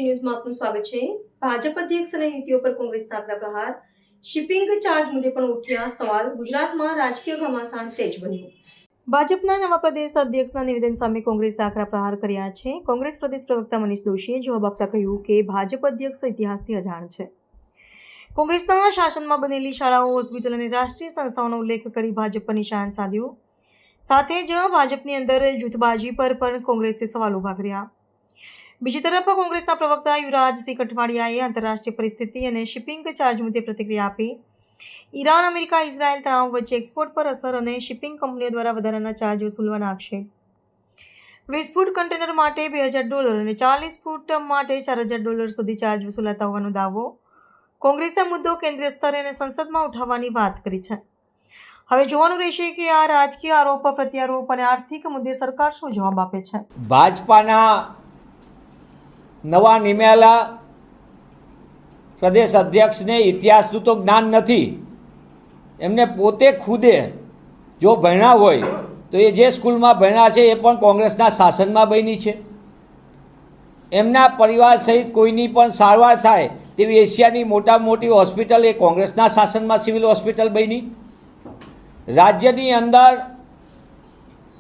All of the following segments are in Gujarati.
ન્યૂઝમાં આપનું સ્વાગત છે। ભાજપ અધ્યક્ષ અને નીતિઓ પર કોંગ્રેસના આકરા પ્રહાર, શિપિંગ ચાર્જ મુદ્દે પણ ઉઠ્યા સવાલ, ગુજરાતમાં રાજકીય ઘમાસાણ તેજ બન્યું। ભાજપના નવા પ્રદેશ અધ્યક્ષના નિવેદન સામે કોંગ્રેસે આકરા પ્રહાર કર્યા છે। કોંગ્રેસ પ્રદેશ પ્રવક્તા મનીષ દોશીએ જવાબ આપતા કહ્યું કે ભાજપ અધ્યક્ષ ઇતિહાસથી અજાણ છે। કોંગ્રેસના શાસનમાં બનેલી શાળાઓ, હોસ્પિટલ અને રાષ્ટ્રીય સંસ્થાઓનો ઉલ્લેખ કરી ભાજપ પર નિશાન સાધ્યું। સાથે જ ભાજપની અંદર જૂથબાજી પર પણ કોંગ્રેસે સવાલ ઊભા કર્યા। બીજી તરફ કોંગ્રેસના પ્રવક્તા યુવરાજસિંહ કઠવાડિયાએ આંતરરાષ્ટ્રીય પરિસ્થિતિ અને શિપિંગ ચાર્જ મુદ્દે પ્રતિક્રિયા આપી। ઈરાન, અમેરિકા, ઇઝરાયલ તણાવ વચ્ચે એક્સપોર્ટ પર અસર અને શિપિંગ કંપનીઓ દ્વારા વધારાના ચાર્જ વસૂલવાના આક્ષેપ। 20 ફૂટ કન્ટેનર માટે $2000 અને 40 ફૂટ માટે $4000 સુધી ચાર્જ વસૂલાતા હોવાનો દાવો। કોંગ્રેસે મુદ્દો કેન્દ્રીય સ્તરે અને સંસદમાં ઉઠાવવાની વાત કરી છે। હવે જોવાનું રહેશે કે આ રાજકીય આરોપ પ્રત્યારોપ અને આર્થિક મુદ્દે સરકાર શું જવાબ આપે છે। ભાજપાના નવા નિમેલા પ્રદેશ અધ્યક્ષને ઇતિહાસનું તો જ્ઞાન નથી। એમને પોતે ખુદે જો ભણ્યા હોય તો એ જે સ્કૂલમાં ભણ્યા છે એ પણ કોંગ્રેસના શાસનમાં બની છે। એમના પરિવાર સહિત કોઈની પણ સારવાર થાય તેવી એશિયાની મોટામાં મોટી હોસ્પિટલ એ કોંગ્રેસના શાસનમાં સિવિલ હોસ્પિટલ બની। રાજ્યની અંદર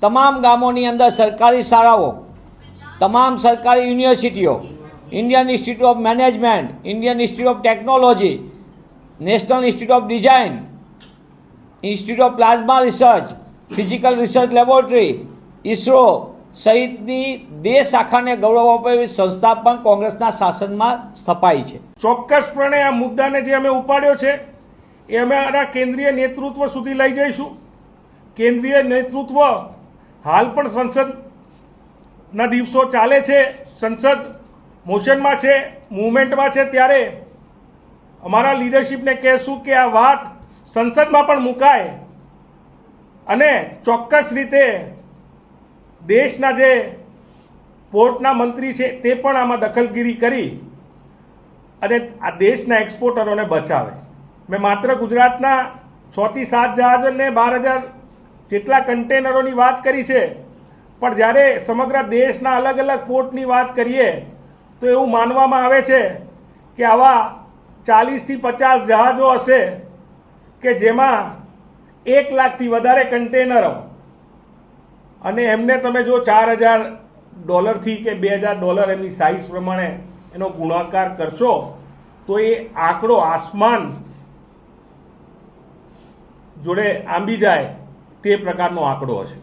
તમામ ગામોની અંદર સરકારી શાળાઓ, તમામ સરકારી યુનિવર્સિટીઓ, Indian institute of management, Indian institute of technology, national institute of design, institute of plasma research, physical research laboratory, ISRO સહિતની દેશ આખાને ગૌરવ આપે એવી સંસ્થા પણ કોંગ્રેસના શાસનમાં સ્થપાઈ છે। ચોક્કસપણે આ મુદ્દાને જે અમે ઉપાડ્યો છે એ અમે આના કેન્દ્રીય નેતૃત્વ સુધી લઈ જઈશું। કેન્દ્રીય નેતૃત્વ હાલ પણ સંસદના દિવસો ચાલે છે, સંસદ મોશનમાં છે, મૂવમેન્ટમાં છે, ત્યારે અમારા લીડરશિપને કહેશું કે આ વાત સંસદમાં પણ મુકાય અને ચોક્કસ રીતે દેશના જે પોર્ટના મંત્રી છે તે પણ આમાં દખલગીરી કરી અને આ દેશના એક્સપોર્ટરોને બચાવે। મેં માત્ર ગુજરાતના 6 થી 7 જહાજ અને 12,000 જેટલા કન્ટેનરોની વાત કરી છે, પણ જ્યારે સમગ્ર દેશના અલગ અલગ પોર્ટની વાત કરીએ તો એવું માનવામાં આવે છે કે આવા 40 થી 50 જહાજો હશે કે જેમાં 1 લાખથી વધારે કન્ટેનરો, અને એમને તમે જો $4,000 કે $2,000 એમની સાઇઝ પ્રમાણે એનો ગુણાકાર કરશો તો એ આંકડો આસમાન જોડે આંબી જાય તે પ્રકારનો આંકડો હશે।